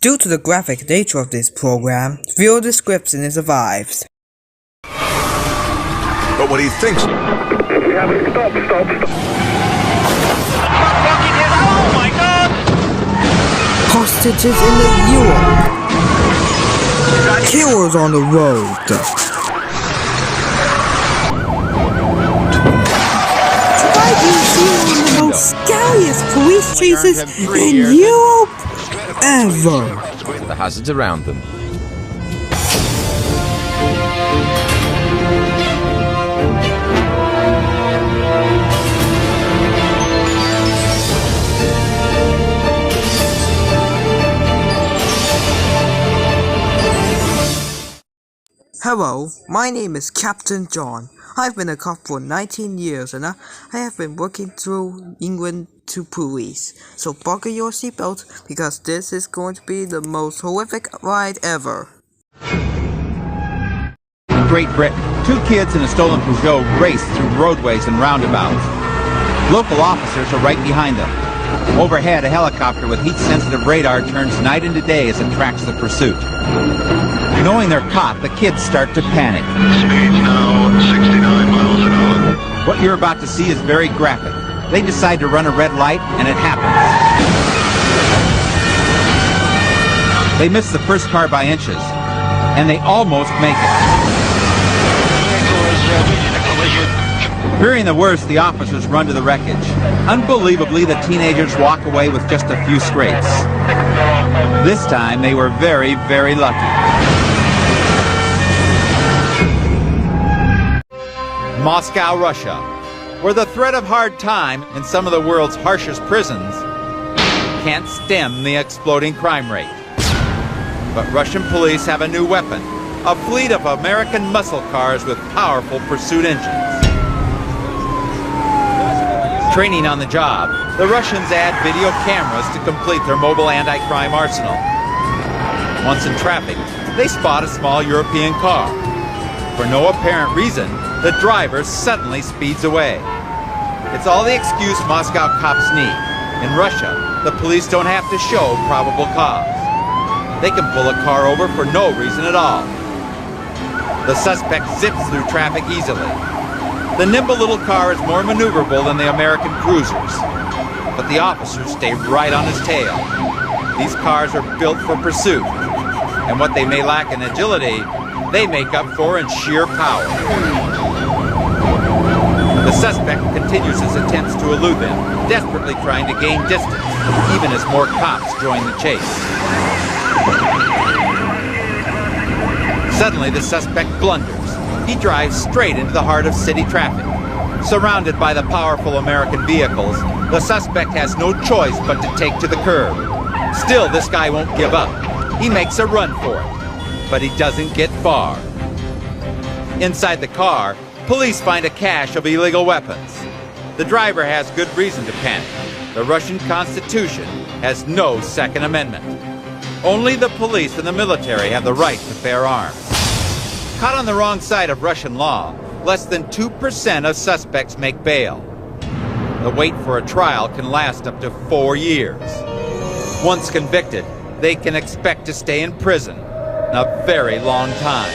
Due to the graphic nature of this program, viewer description is advised. But what he thinks... Stop. Oh my God! Hostages in the Europe. Killers on the road. Driving here one of the most scariest police chases in Europe ever. The hazards around them. Hello, my name is Captain John. I've been a cop for 19 years and I have been working through England to police. So buckle your seatbelt because this is going to be the most horrific ride ever. Great Britain, two kids in a stolen Peugeot race through roadways and roundabouts. Local officers are right behind them. Overhead, a helicopter with heat-sensitive radar turns night into day as it tracks the pursuit. Knowing they're caught, the kids start to panic. Speed now 69 miles an hour. What you're about to see is very graphic. They decide to run a red light, and it happens. They miss the first car by inches, and they almost make it. Fearing the worst, the officers run to the wreckage. Unbelievably, the teenagers walk away with just a few scrapes. This time, they were very, very lucky. Moscow, Russia, where the threat of hard time in some of the world's harshest prisons can't stem the exploding crime rate. But Russian police have a new weapon, a fleet of American muscle cars with powerful pursuit engines. Training on the job, the Russians add video cameras to complete their mobile anti-crime arsenal. Once in traffic, they spot a small European car. For no apparent reason, the driver suddenly speeds away. It's all the excuse Moscow cops need. In Russia, the police don't have to show probable cause. They can pull a car over for no reason at all. The suspect zips through traffic easily. The nimble little car is more maneuverable than the American cruisers. But the officers stay right on his tail. These cars are built for pursuit. And what they may lack in agility, they make up for in sheer power. The suspect continues his attempts to elude them, desperately trying to gain distance, even as more cops join the chase. Suddenly, the suspect blunders. He drives straight into the heart of city traffic. Surrounded by the powerful American vehicles, the suspect has no choice but to take to the curb. Still, this guy won't give up. He makes a run for it, but he doesn't get far. Inside the car, police find a cache of illegal weapons. The driver has good reason to panic. The Russian Constitution has no Second Amendment. Only the police and the military have the right to bear arms. Caught on the wrong side of Russian law, less than 2% of suspects make bail. The wait for a trial can last up to 4 years. Once convicted, they can expect to stay in prison a very long time.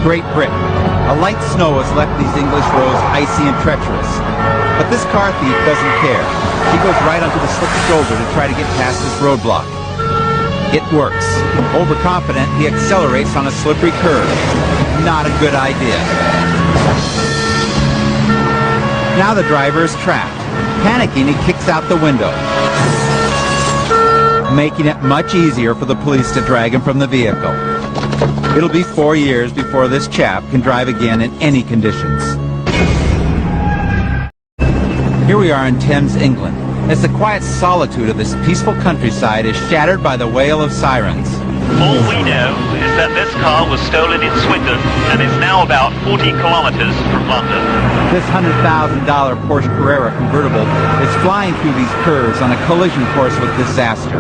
Great Britain. A light snow has left these English roads icy and treacherous. But this car thief doesn't care. He goes right onto the slick shoulder to try to get past this roadblock. It works. Overconfident, he accelerates on a slippery curve. Not a good idea. Now the driver is trapped. Panicking, he kicks out the window, making it much easier for the police to drag him from the vehicle. It'll be 4 years before this chap can drive again in any conditions. Here we are in Thames, England, as the quiet solitude of this peaceful countryside is shattered by the wail of sirens. All we know is that this car was stolen in Swindon and is now about 40 kilometers from London. This $100,000 Porsche Carrera convertible is flying through these curves on a collision course with disaster.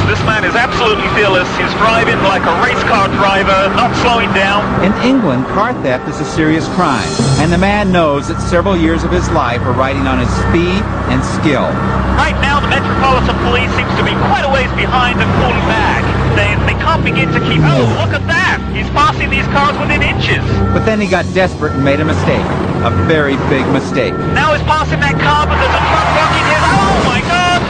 This man is absolutely fearless. He's driving like a race car driver, not slowing down. In England, car theft is a serious crime, and the man knows that several years of his life are riding on his speed and skill. Right now, the Metropolitan Police seems to be quite a ways behind and pulling back. They can't begin to keep... Oh, look at that! He's passing these cars within inches. But then he got desperate and made a mistake. A very big mistake. Now he's passing that car, but there's a truck blocking his... Oh, my God!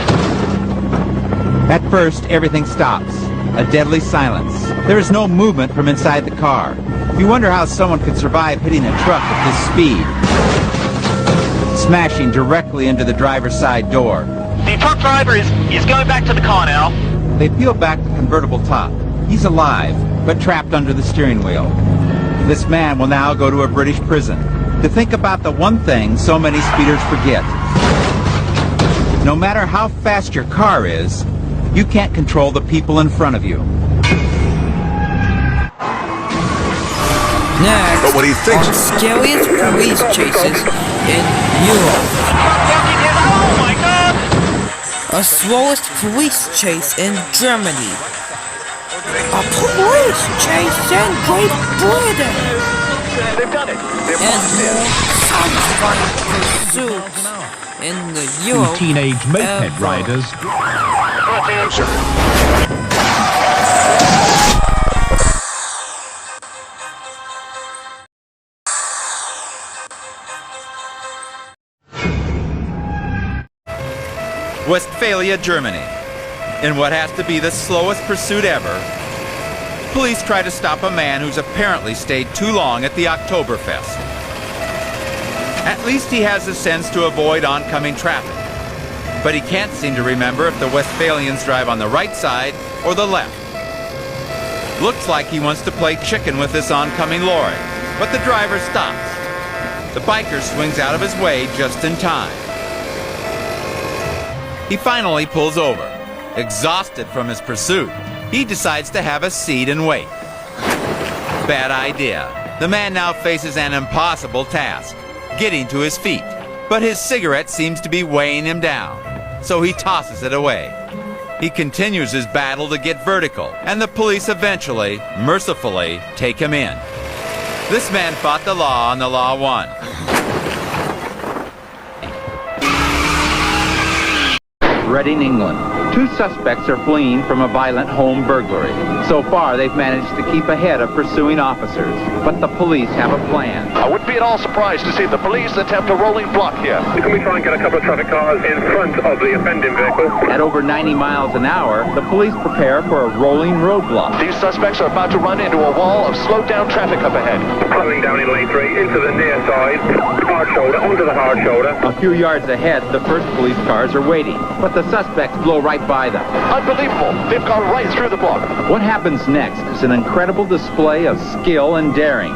At first, everything stops. A deadly silence. There is no movement from inside the car. You wonder how someone could survive hitting a truck at this speed. Smashing directly into the driver's side door. The truck driver is going back to the car now. They peel back the convertible top. He's alive, but trapped under the steering wheel. This man will now go to a British prison to think about the one thing so many speeders forget. No matter how fast your car is, you can't control the people in front of you. Next, But what he thinks- on scariest police chases in Europe. Oh, my God! A slowest police chase in Germany. A police chase in Great Britain. They've done it. They're And boxed in. satisfying pursuits in the Europe. Teenage moped ever. riders. Correct answer. Westphalia, Germany. In what has to be the slowest pursuit ever, police try to stop a man who's apparently stayed too long at the Oktoberfest. At least he has the sense to avoid oncoming traffic. But he can't seem to remember if the Westphalians drive on the right side or the left. Looks like he wants to play chicken with this oncoming lorry, but the driver stops. The biker swings out of his way just in time. He finally pulls over. Exhausted from his pursuit, he decides to have a seat and wait. Bad idea. The man now faces an impossible task, getting to his feet. But his cigarette seems to be weighing him down, so he tosses it away. He continues his battle to get vertical, and the police eventually, mercifully, take him in. This man fought the law and the law won. Reading, England. Two suspects are fleeing from a violent home burglary. So far, they've managed to keep ahead of pursuing officers. But the police have a plan. I wouldn't be at all surprised to see the police attempt a rolling block here. Can we try and get a couple of traffic cars in front of the offending vehicle? At over 90 miles an hour, the police prepare for a rolling roadblock. These suspects are about to run into a wall of slowed down traffic up ahead. Slowing down in lane 3 into the near side, hard shoulder, onto the hard shoulder. A few yards ahead, the first police cars are waiting, but the suspects blow right by them. Unbelievable. They've gone right through the block. What happens next is an incredible display of skill and daring.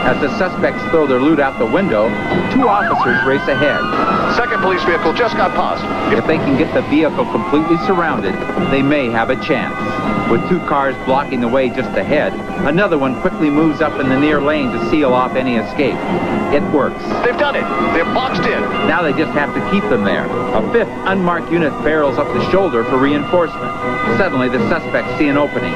As the suspects throw their loot out the window, two officers race ahead. Second police vehicle just got past. If they can get the vehicle completely surrounded, they may have a chance. With two cars blocking the way just ahead, another one quickly moves up in the near lane to seal off any escape. It works. They've done it. They're boxed in. Now they just have to keep them there. A fifth unmarked unit barrels up the shoulder for reinforcement. Suddenly, the suspects see an opening.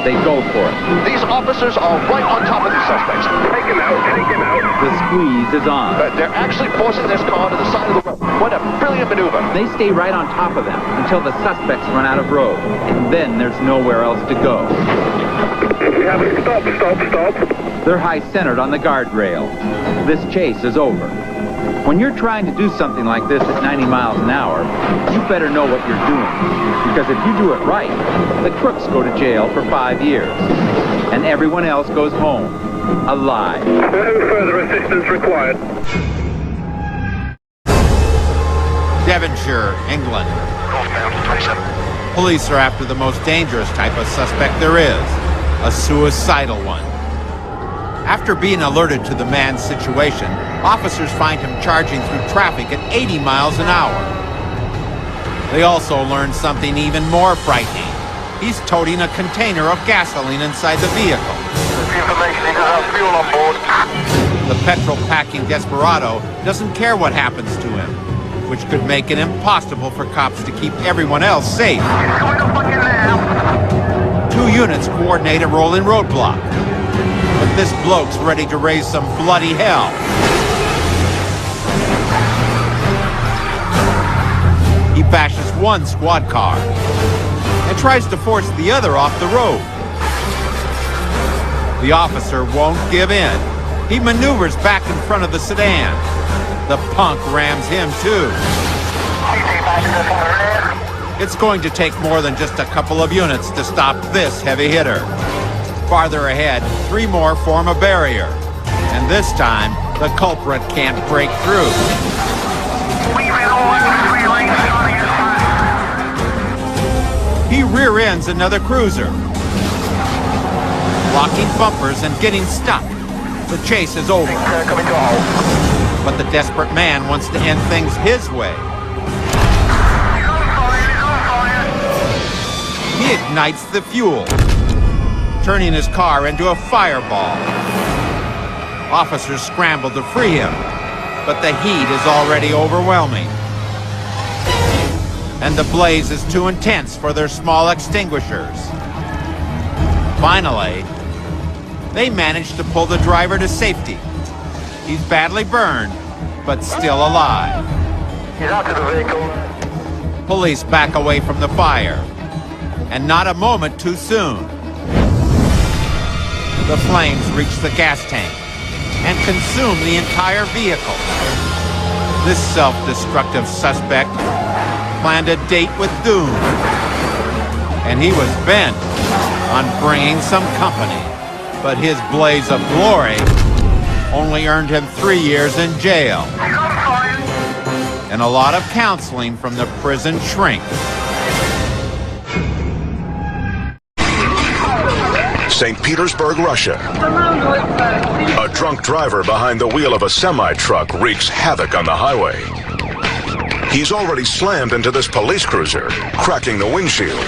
They go for it. These officers are right on top of these suspects. Take him out. Take him out. The squeeze is on. They're actually forcing this car to the side of the road. What a brilliant maneuver. They stay right on top of them until the suspects run out of road. And then there's nowhere else to go. We have a stop. They're high-centered on the guardrail. This chase is over. When you're trying to do something like this at 90 miles an hour, you better know what you're doing. Because if you do it right, the crooks go to jail for 5 years. And everyone else goes home, alive. No further assistance required. Devonshire, England. Northbound, 27. Police are after the most dangerous type of suspect there is, a suicidal one. After being alerted to the man's situation, officers find him charging through traffic at 80 miles an hour. They also learn something even more frightening. He's toting a container of gasoline inside the vehicle. Information, he does have fuel on board. The petrol-packing desperado doesn't care what happens to him, which could make it impossible for cops to keep everyone else safe. 2 units coordinate a rolling roadblock. But this bloke's ready to raise some bloody hell. He bashes one squad car and tries to force the other off the road. The officer won't give in. He maneuvers back in front of the sedan. The punk rams him too. It's going to take more than just a couple of units to stop this heavy hitter. Farther ahead, 3 more form a barrier. And this time, the culprit can't break through. He rear-ends another cruiser, blocking bumpers and getting stuck. The chase is over. But the desperate man wants to end things his way. He ignites the fuel, turning his car into a fireball. Officers scramble to free him, but the heat is already overwhelming. And the blaze is too intense for their small extinguishers. Finally, they manage to pull the driver to safety. He's badly burned, but still alive. Get out to the vehicle. Police back away from the fire, and not a moment too soon. The flames reach the gas tank and consume the entire vehicle. This self-destructive suspect planned a date with doom, and he was bent on bringing some company. But his blaze of glory only earned him 3 years in jail and a lot of counseling from the prison shrink. St. Petersburg, Russia. A drunk driver behind the wheel of a semi-truck wreaks havoc on the highway. He's already slammed into this police cruiser, cracking the windshield.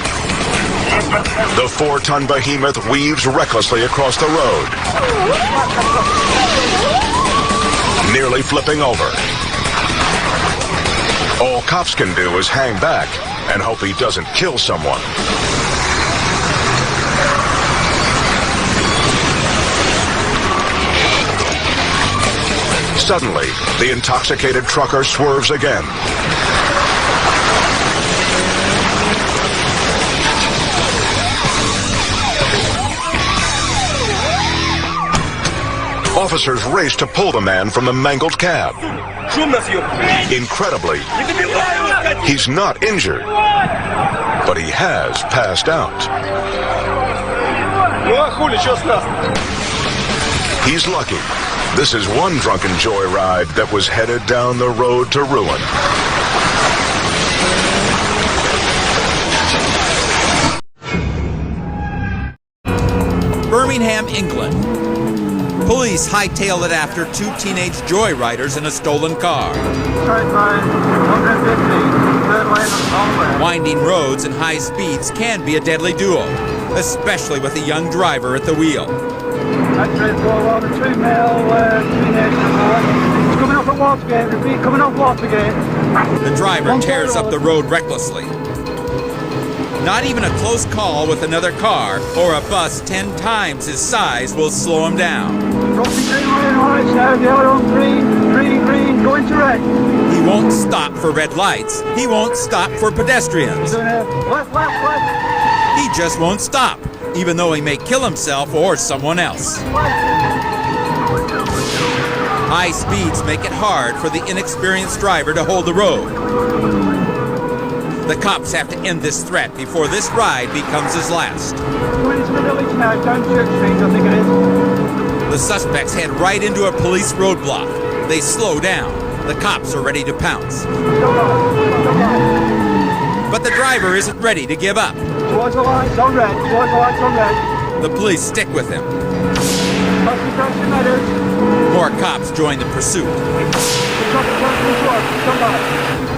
The 4-ton behemoth weaves recklessly across the road, nearly flipping over. All cops can do is hang back and hope he doesn't kill someone. Suddenly, the intoxicated trucker swerves again. Officers race to pull the man from the mangled cab. Incredibly, he's not injured, but he has passed out. He's lucky. This is one drunken joyride that was headed down the road to ruin. Birmingham, England. Police hightail it after 2 teenage joyriders in a stolen car. Winding roads and high speeds can be a deadly duo, especially with a young driver at the wheel. The driver tears up the road recklessly. Not even a close call with another car or a bus 10 times his size will slow him down. He won't stop for red lights. He won't stop for pedestrians. He just won't stop, even though he may kill himself or someone else. High speeds make it hard for the inexperienced driver to hold the road. The cops have to end this threat before this ride becomes his last. The suspects head right into a police roadblock. They slow down. The cops are ready to pounce. But the driver isn't ready to give up. Towards the lights on red. Towards the lights on red. The police stick with him. More cops join the pursuit.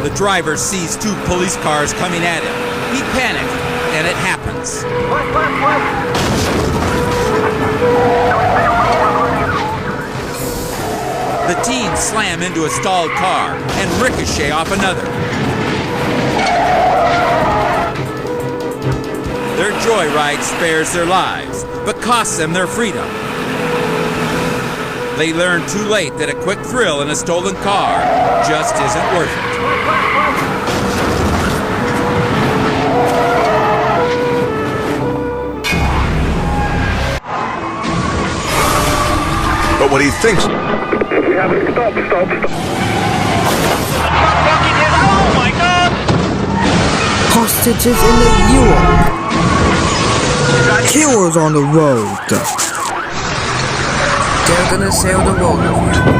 The driver sees 2 police cars coming at him. He panics, and it happens. The teens slam into a stalled car and ricochet off another. Their joyride spares their lives, but costs them their freedom. They learn too late that a quick thrill in a stolen car just isn't worth it. But what he thinks... We have it. Stop. Oh my God! Hostages in the Europe. Killers on the road. They're gonna sail the road with you.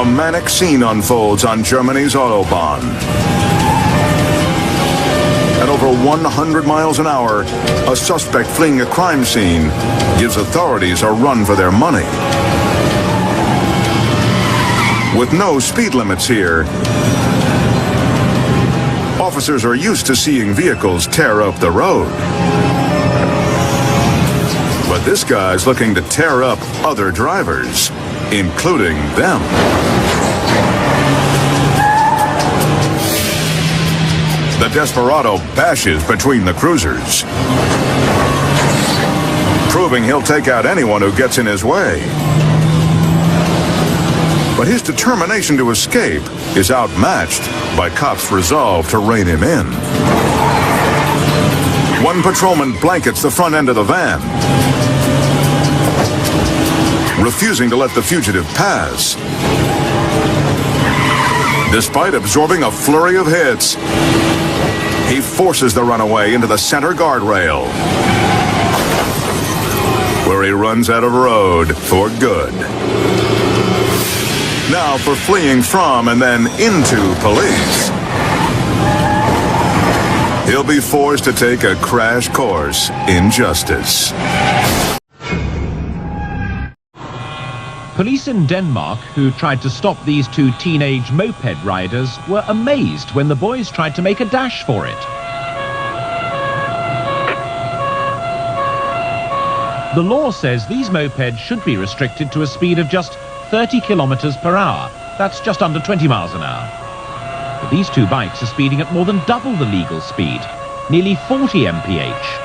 A manic scene unfolds on Germany's Autobahn. At over 100 miles an hour, a suspect fleeing a crime scene gives authorities a run for their money. With no speed limits here, officers are used to seeing vehicles tear up the road. But this guy's looking to tear up other drivers, including them. The desperado bashes between the cruisers, proving he'll take out anyone who gets in his way. But his determination to escape is outmatched by cops' resolve to rein him in. One patrolman blankets the front end of the van, refusing to let the fugitive pass. Despite absorbing a flurry of hits, he forces the runaway into the center guardrail, where he runs out of road for good. Now for fleeing from and then into police. He'll be forced to take a crash course in justice. Police in Denmark, who tried to stop these two teenage moped riders, were amazed when the boys tried to make a dash for it. The law says these mopeds should be restricted to a speed of just 30 kilometers per hour. That's just under 20 miles an hour. But these two bikes are speeding at more than double the legal speed, nearly 40 mph.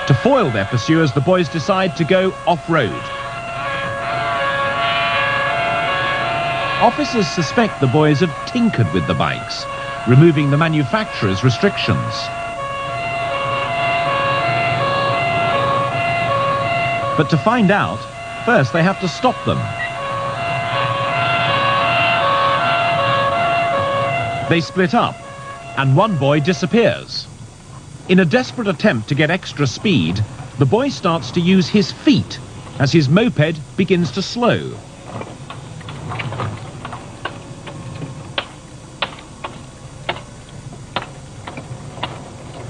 To foil their pursuers, the boys decide to go off-road. Officers suspect the boys have tinkered with the bikes, removing the manufacturer's restrictions. But to find out, first they have to stop them. They split up, and one boy disappears. In a desperate attempt to get extra speed, the boy starts to use his feet as his moped begins to slow.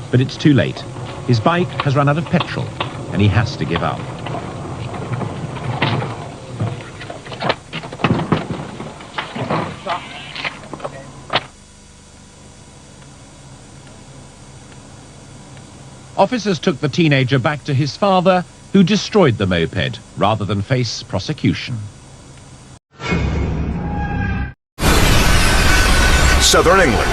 But it's too late. His bike has run out of petrol, and he has to give up. Officers took the teenager back to his father, who destroyed the moped rather than face prosecution. Southern England.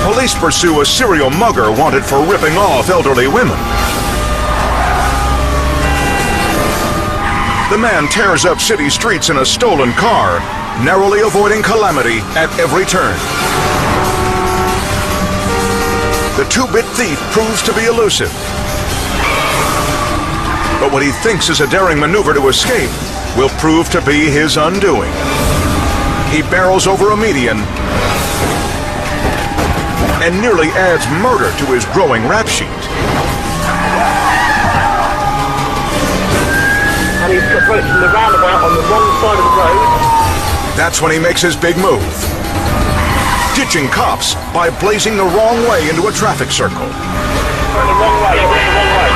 Police pursue a serial mugger wanted for ripping off elderly women. The man tears up city streets in a stolen car, narrowly avoiding calamity at every turn. The two-bit thief proves to be elusive. But what he thinks is a daring maneuver to escape will prove to be his undoing. He barrels over a median and nearly adds murder to his growing rap sheet. And he's approaching the roundabout on the wrong side of the road. That's when he makes his big move, ditching cops by blazing the wrong way into a traffic circle. The wrong way, the wrong way.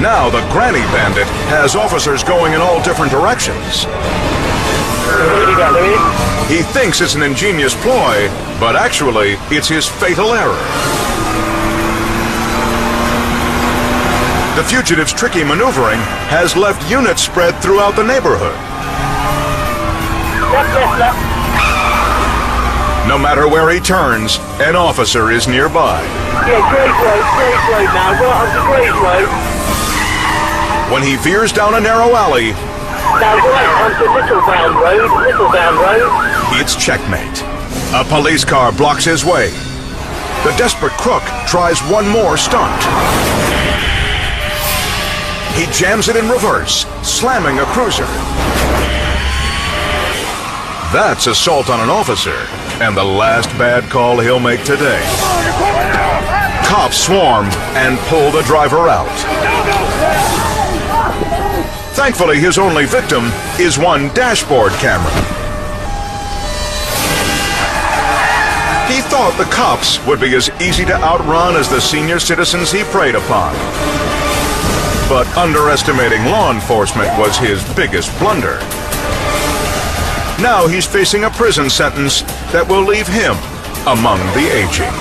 Now the granny bandit has officers going in all different directions. He thinks it's an ingenious ploy, but actually, it's his fatal error. The fugitive's tricky maneuvering has left units spread throughout the neighborhood. Left. No matter where he turns, an officer is nearby. Yeah, Great Road now, right onto Great Road. When he veers down a narrow alley, Now right onto Littlebound Road. it's checkmate. A police car blocks his way. The desperate crook tries one more stunt. He jams it in reverse, slamming a cruiser. That's assault on an officer, and the last bad call he'll make today. Cops swarm and pull the driver out. Thankfully, his only victim is one dashboard camera. He thought the cops would be as easy to outrun as the senior citizens he preyed upon. But underestimating law enforcement was his biggest blunder. Now he's facing a prison sentence that will leave him among the aging.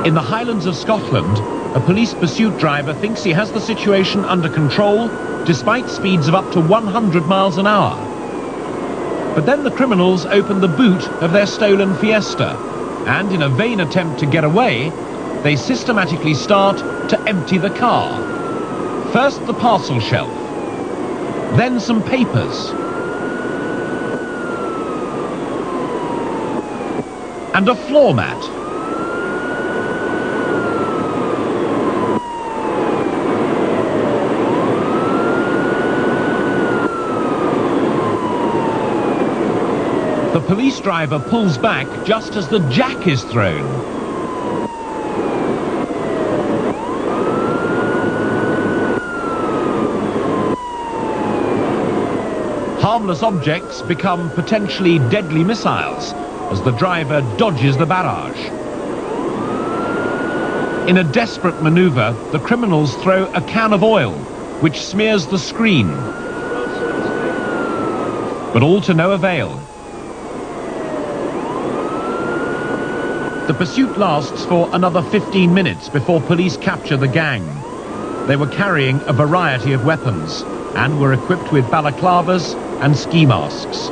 In the Highlands of Scotland, a police pursuit driver thinks he has the situation under control despite speeds of up to 100 miles an hour. But then the criminals open the boot of their stolen Fiesta, and in a vain attempt to get away, they systematically start to empty the car. First the parcel shelf, then some papers, and a floor mat. The police driver pulls back just as the jack is thrown. Harmless objects become potentially deadly missiles as the driver dodges the barrage. In a desperate maneuver, the criminals throw a can of oil, which smears the screen. But all to no avail. The pursuit lasts for another 15 minutes before police capture the gang. They were carrying a variety of weapons and were equipped with balaclavas and ski masks.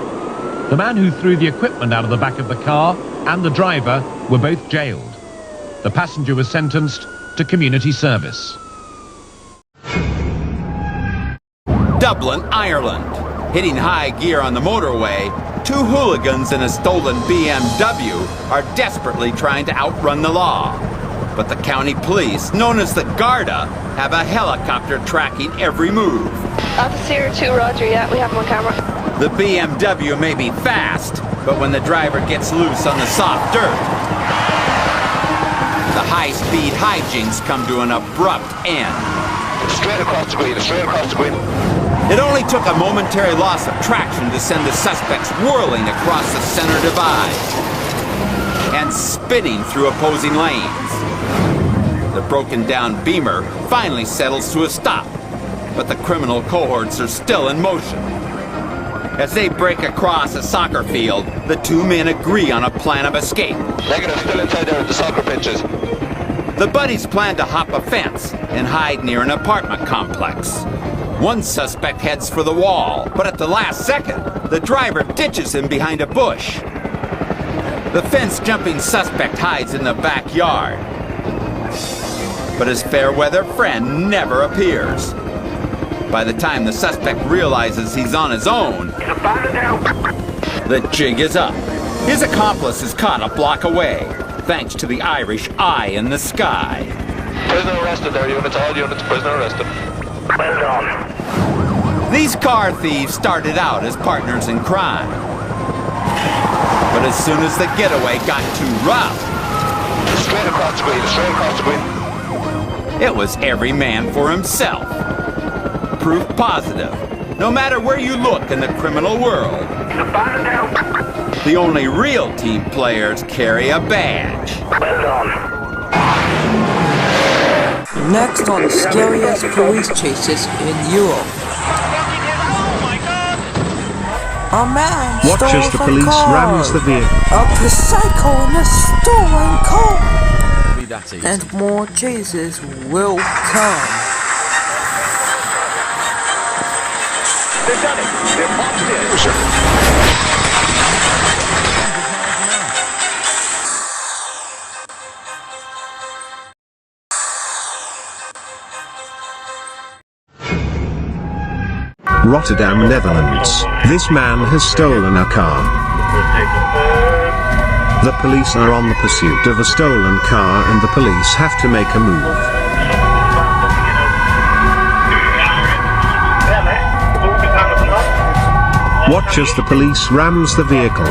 The man who threw the equipment out of the back of the car and the driver were both jailed. The passenger was sentenced to community service. Dublin, Ireland. Hitting high gear on the motorway, two hooligans in a stolen BMW are desperately trying to outrun the law. But the county police, known as the Garda, have a helicopter tracking every move. Officer 2, Roger, yeah, we have him on camera. The BMW may be fast, but when the driver gets loose on the soft dirt, the high-speed hijinks come to an abrupt end. Straight across the green. It only took a momentary loss of traction to send the suspects whirling across the center divide and spinning through opposing lanes. The broken-down Beamer finally settles to a stop, but the criminal cohorts are still in motion. As they break across a soccer field, the two men agree on a plan of escape. Negative, still inside there at the soccer pitches. The buddies plan to hop a fence and hide near an apartment complex. One suspect heads for the wall, but at the last second, the driver ditches him behind a bush. The fence-jumping suspect hides in the backyard, but his fair-weather friend never appears. By the time the suspect realizes he's on his own, the jig is up. His accomplice is caught a block away, thanks to the Irish eye in the sky. Prisoner arrested there, units, all units, prisoner arrested. Well done. These car thieves started out as partners in crime. But as soon as the getaway got too rough, Straight across the green. it was every man for himself. Proof positive no matter where you look in the criminal world. The only real team players carry a badge. Next on Scariest police chases in Europe. A man watches the police rams the vehicle. A psycho in a stolen car. Be that easy. And more chases will come. They've done it. They're boxed in. Rotterdam, Netherlands. This man has stolen a car. The police are on the pursuit of a stolen car and the police have to make a move. Watch as the police rams the vehicle.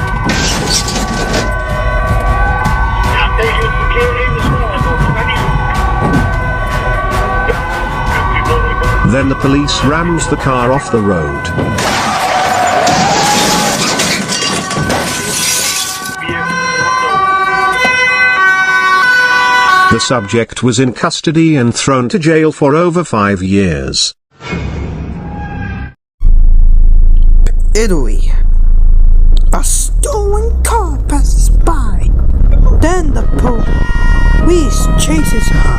Then the police rams the car off the road. The subject was in custody and thrown to jail for over 5 years. Italy. A stolen car passes by. Then the police chases her.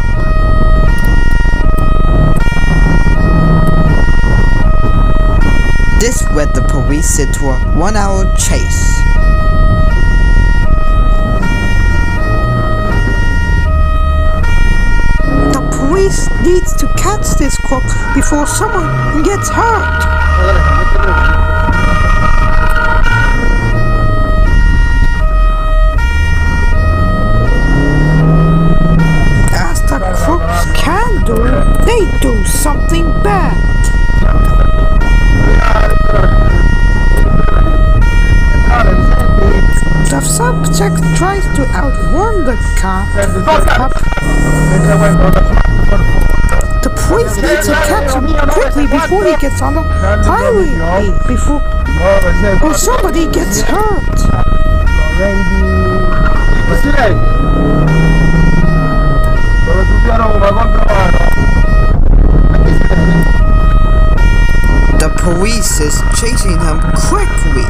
This led the police into a 1-hour chase. The police needs to catch this crook before someone gets hurt. As the crooks can do, they do something bad. The subject tries to outrun the cop. The police need to catch him quickly before he gets on the highway, or somebody gets hurt. The police is chasing him quickly.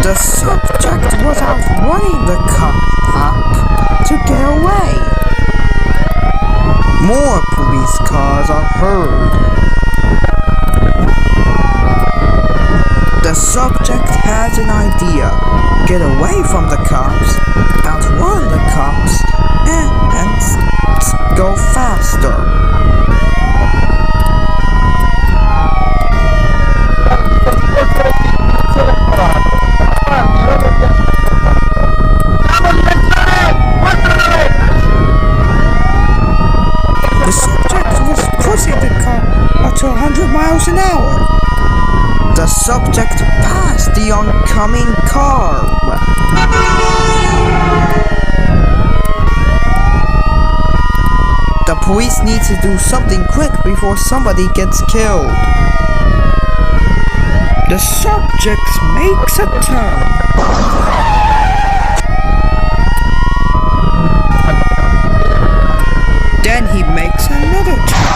The subject was outrunning the cop to get away. More police cars are heard. The subject has an idea. Get away from the cops, outrun the cops, and go faster. The subject was pushing the car up to 100 miles an hour. The subject passed the oncoming car. The police need to do something quick before somebody gets killed. The subject makes a turn. Then he makes another turn.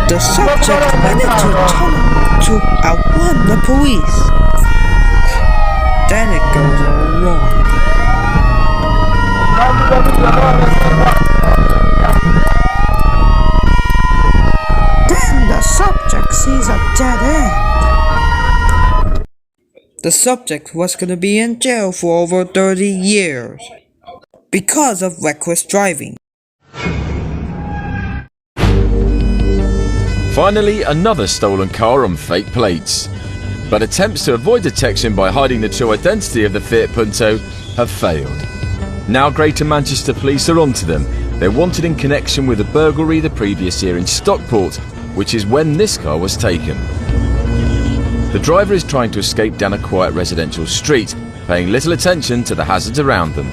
The subject went into a tunnel to outrun the police. Then it goes all wrong. Then the subject sees a dead end. The subject was going to be in jail for over 30 years because of reckless driving. Finally, another stolen car on fake plates. But attempts to avoid detection by hiding the true identity of the Fiat Punto have failed. Now Greater Manchester Police are onto them. They're wanted in connection with a burglary the previous year in Stockport, which is when this car was taken. The driver is trying to escape down a quiet residential street, paying little attention to the hazards around them.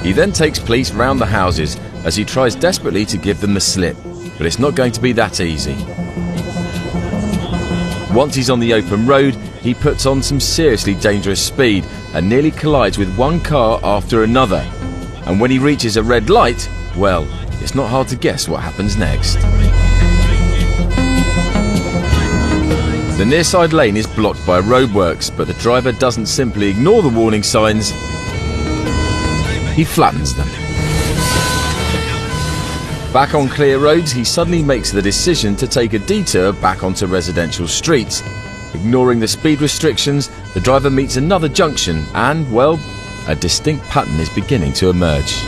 He then takes police round the houses as he tries desperately to give them the slip, but it's not going to be that easy. Once he's on the open road, he puts on some seriously dangerous speed and nearly collides with one car after another. And when he reaches a red light, well, it's not hard to guess what happens next. The nearside lane is blocked by roadworks, but the driver doesn't simply ignore the warning signs, he flattens them. Back on clear roads, he suddenly makes the decision to take a detour back onto residential streets. Ignoring the speed restrictions, the driver meets another junction and, well, a distinct pattern is beginning to emerge.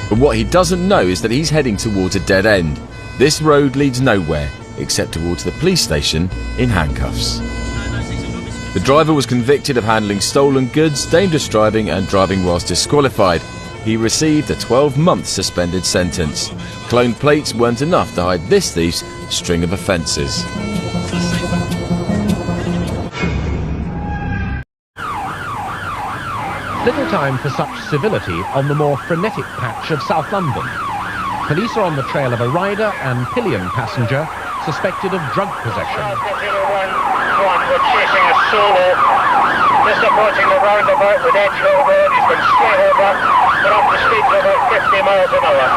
But what he doesn't know is that he's heading towards a dead end. This road leads nowhere, except towards the police station in handcuffs. The driver was convicted of handling stolen goods, dangerous driving and driving whilst disqualified. He received a 12-month suspended sentence. Cloned plates weren't enough to hide this thief's string of offences. Little time for such civility on the more frenetic patch of South London. Police are on the trail of a rider and pillion passenger suspected of drug possession. We're chasing a solo. Just approaching the roundabout with Edgehill Road. He's been straight over. They're up to speed of about 50 miles an hour.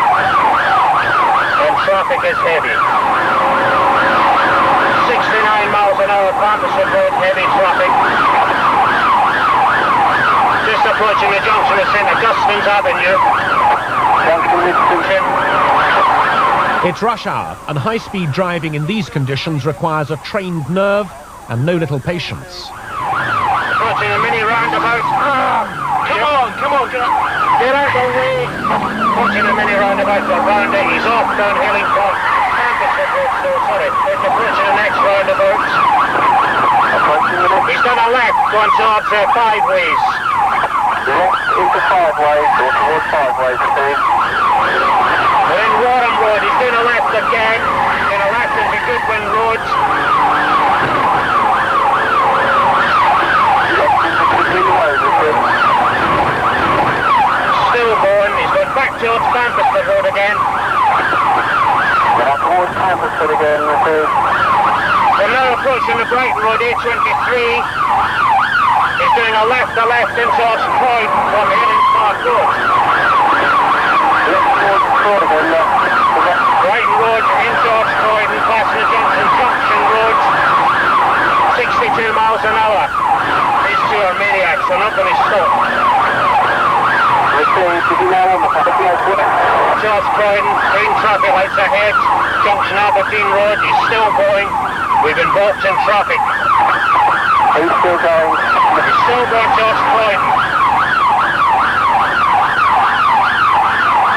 And traffic is heavy. 69 miles an hour, Patterson Road, heavy traffic. Just approaching the junction of St Augustine's Avenue. It's rush hour, and high-speed driving in these conditions requires a trained nerve and no little patience. Approaching a mini roundabout. Come on, get out the way. Approaching a mini roundabout, but round it, he's off down Hillington. It's approaching the next roundabout. He's done a left, going towards Five Ways. Into Five Ways, or towards Five Ways, please. We're in Warren Road, he's doing a left again. Doing a left into Goodwin Road. Still going, he's going back towards Bambersford Road again. Towards Bambersford again, we're now approaching the Brighton Road, A23. He's doing a left in towards Croydon from Hillings Park Road. Brighton Road in towards Croydon, passing the Junction Road. 62 miles an hour. These two are maniacs, they're not going to stop. Towards Croydon, green traffic lights ahead. Junction Aberdeen Road, he's still going. We've been blocked in traffic. He's still going. He's still going towards Croydon.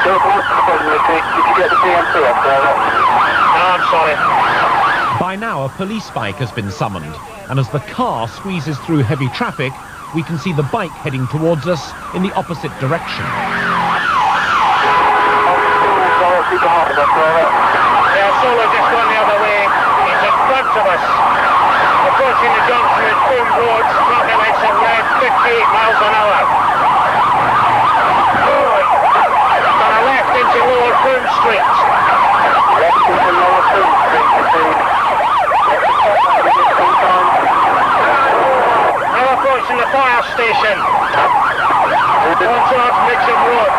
Did you get the PMC up there? No, I'm sorry. By now, a police bike has been summoned, and as the car squeezes through heavy traffic, we can see the bike heading towards us in the opposite direction. Yeah, Solo just gone the other way. He's in front of us. Approaching the junction at Coombe Road, traffic lights are red, 58 miles an hour. Done a left into Lower Coombe Street. Left into Lower Coombe Street, now approaching the fire station. Going towards Mitcham Road.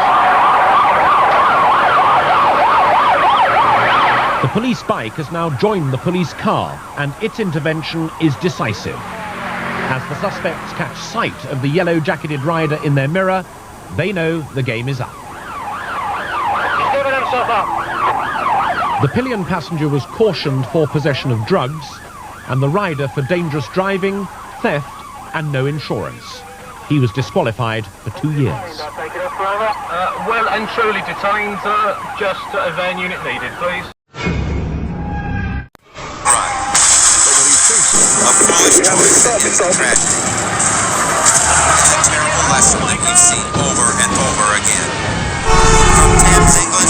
The police bike has now joined the police car, and its intervention is decisive. As the suspects catch sight of the yellow-jacketed rider in their mirror, they know the game is up. He's given himself up. The pillion passenger was cautioned for possession of drugs, and the rider for dangerous driving, theft, and no insurance. He was disqualified for 2 years. Well and truly detained, just a van unit needed, please. A foolish choice that ends in tragedy. A terrible lesson that we've seen over and over again. From Thames, England,